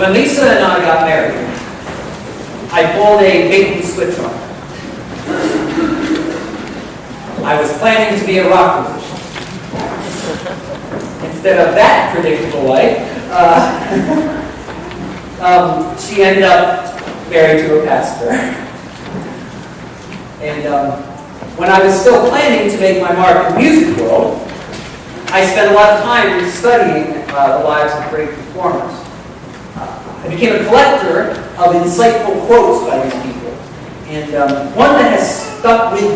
When Lisa and I got married, I pulled a bait and switch on her. I was planning to be a rock musician. Instead of that predictable life, she ended up married to a pastor. And when I was still planning to make my mark in the music world, I spent a lot of time studying the lives of great performers. I became a collector of insightful quotes by these people. And one that has stuck with me,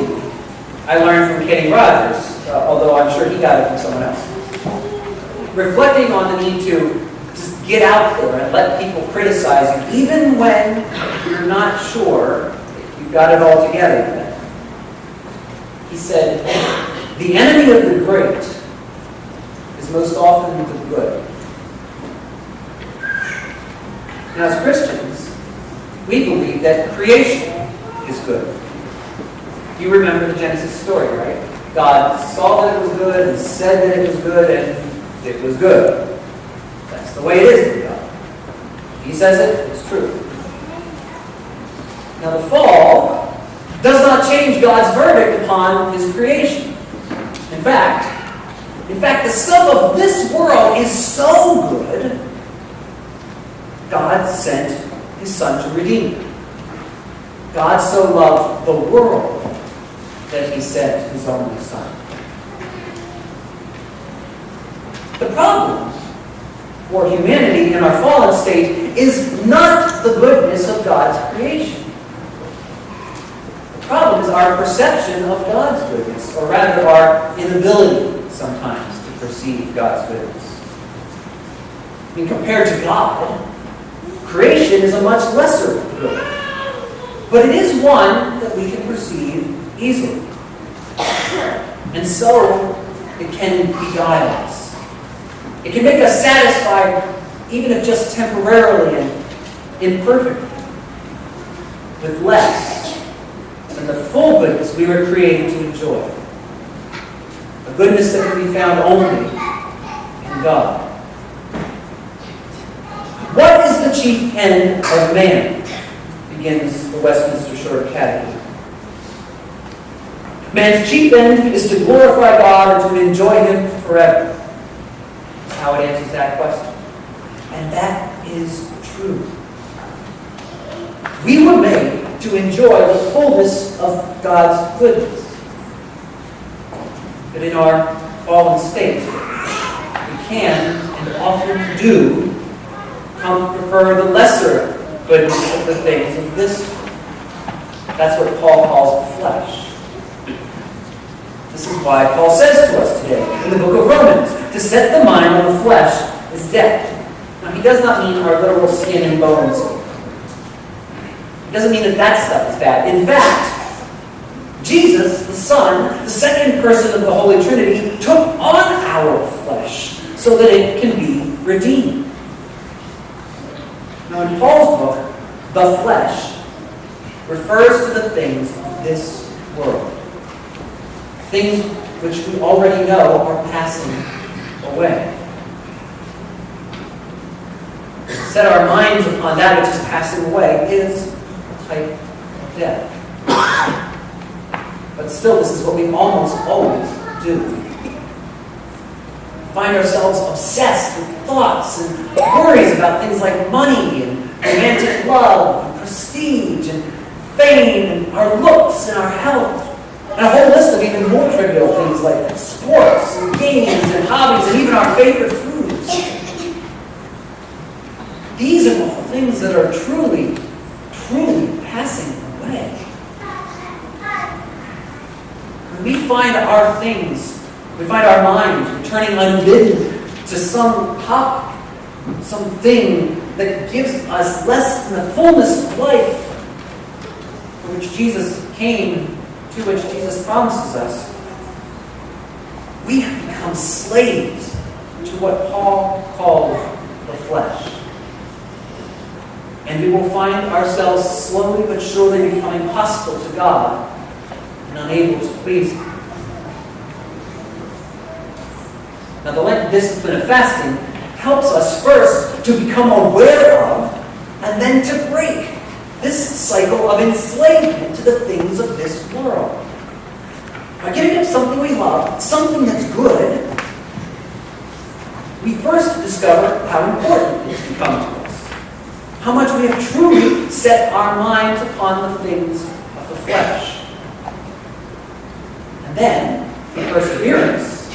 I learned from Kenny Rogers, although I'm sure he got it from someone else. Reflecting on the need to just get out there and let people criticize you, even when you're not sure if you've got it all together yet. He said, the enemy of the great is most often the good. Now, as Christians, we believe that creation is good. You remember the Genesis story, right? God saw that it was good and said that it was good, and it was good. That's the way it is with God. If He says it, it's true. Now, the fall does not change God's verdict upon His creation. In fact, the stuff of this world is so good, God sent His Son to redeem it. God so loved the world that He sent His only Son. The problem for humanity in our fallen state is not the goodness of God's creation. The problem is our perception of God's goodness, or rather our inability sometimes to perceive God's goodness. I mean, compared to God, creation is a much lesser good, but it is one that we can perceive easily. And so, it can beguile us. It can make us satisfied, even if just temporarily and imperfectly, with less than the full goodness we were created to enjoy. A goodness that can be found only in God. What is the chief end of man? Begins the Westminster Short Catechism. Man's chief end is to glorify God and to enjoy Him forever. That's how it answers that question. And that is true. We were made to enjoy the fullness of God's goodness. But in our fallen state, we can and often do prefer the lesser goodness of the things of this world. That's what Paul calls the flesh. This is why Paul says to us today in the book of Romans, to set the mind on the flesh is death. Now, he does not mean our literal skin and bones. It doesn't mean that stuff is bad. In fact, Jesus, the Son, the second person of the Holy Trinity, took on our flesh so that it can be redeemed. Now, in Paul's book, the flesh refers to the things of this world. Things which we already know are passing away. To set our minds upon that which is passing away is a type of death. But still, this is what we almost always do. We find ourselves obsessed with thoughts and worries about things like money and romantic love and prestige and fame and our looks and our health. And a whole list of even more trivial things like sports and games and hobbies and even our favorite foods. These are all things that are truly, truly passing away. When we find our things, we find our minds returning unbidden to some topic, something that gives us less than the fullness of life for which Jesus came, to which Jesus promises us, we have become slaves to what Paul called the flesh. And we will find ourselves slowly but surely becoming hostile to God and unable to please Him. Now, the Lent discipline of fasting helps us first to become aware of and then to break this cycle of enslavement to the things of this world. By giving up something we love, something that's good, we first discover how important it's become to us. How much we have truly set our minds upon the things of the flesh. And then, in perseverance,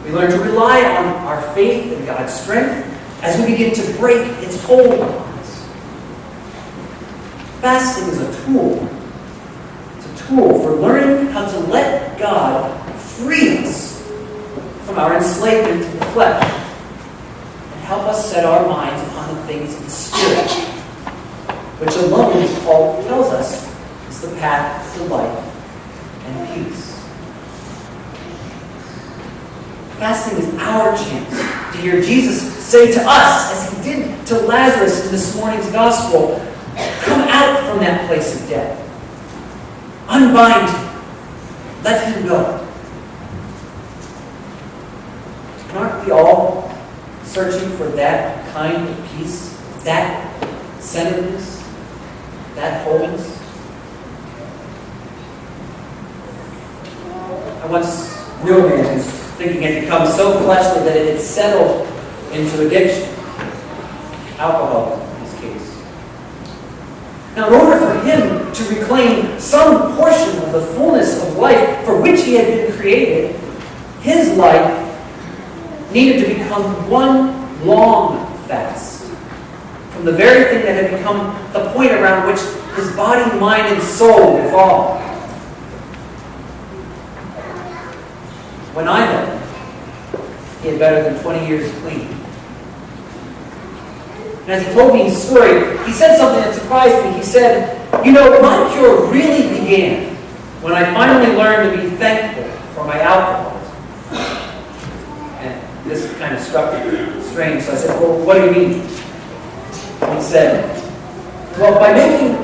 we learn to rely on our faith in God's strength as we begin to break its hold on us. Fasting is a tool. It's a tool for learning how to let God free us from our enslavement to the flesh and help us set our minds upon the things of the Spirit, which alone, as Paul tells us, is the path to life and peace. Fasting is our chance to hear Jesus say to us, as he did to Lazarus in this morning's gospel, come out from that place of death. Unbind him. Let him go. And aren't we all searching for that kind of peace, that centeredness, that wholeness? I once knew a man whose thinking had become so fleshly that it had settled into addiction. Alcohol, in his case. Now, in order for him to reclaim some portion of the fullness of life for which he had been created, his life needed to become one long fast from the very thing that had become the point around which his body, mind, and soul revolved. When I met him, he had better than 20 years clean. And as he told me his story, he said something that surprised me. He said, you know, my cure really began when I finally learned to be thankful for my alcoholism. And this kind of struck me strange, so I said, well, what do you mean? And he said, well, by making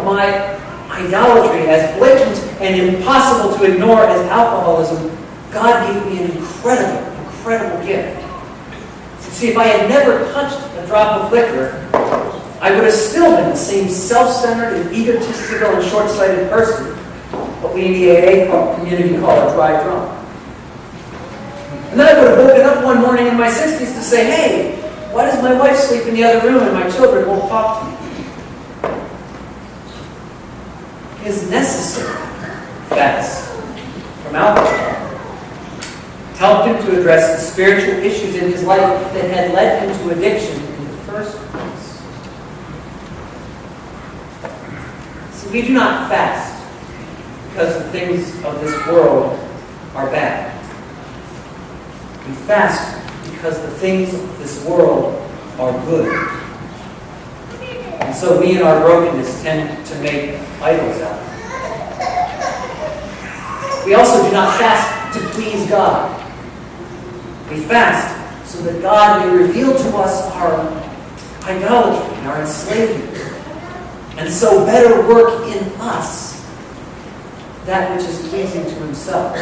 my idolatry as blatant and impossible to ignore as alcoholism, God gave me an incredible gift. See, if I had never touched a drop of liquor, I would have still been the same self-centered and egotistical and short-sighted person, what we in the AA community call a dry drunk. And then I would have woken up one morning in my 60s to say, hey, why does my wife sleep in the other room and my children won't talk to me? His necessary fast from alcohol helped him to address the spiritual issues in his life that had led him to addiction in the first place. So we do not fast because the things of this world are bad. We fast because the things of this world are good. And so we in our brokenness tend to make idols out of it. We also do not fast to please God. We fast so that God may reveal to us our idolatry and our enslavement, and so better work in us that which is pleasing to himself.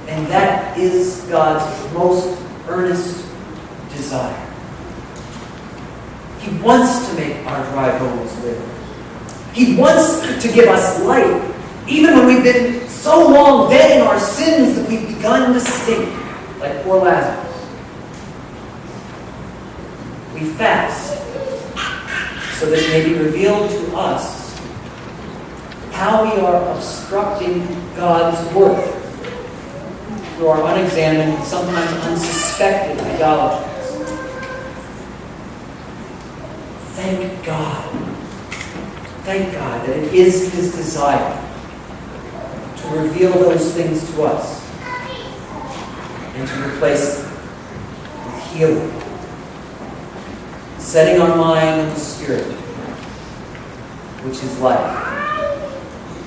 And that is God's most earnest desire. He wants to make our dry bones live. He wants to give us life, even when we've been so long dead in our sins that we've begun to stink, like poor Lazarus. We fast so that it may be revealed to us how we are obstructing God's work through our unexamined, sometimes unsuspected idolatries. Thank God. Thank God that it is his desire to reveal those things to us and to replace them with healing, setting our mind on the Spirit, which is life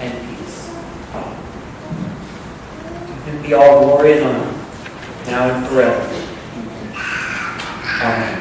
and peace. To him be all glory and honor, now and forever. Amen.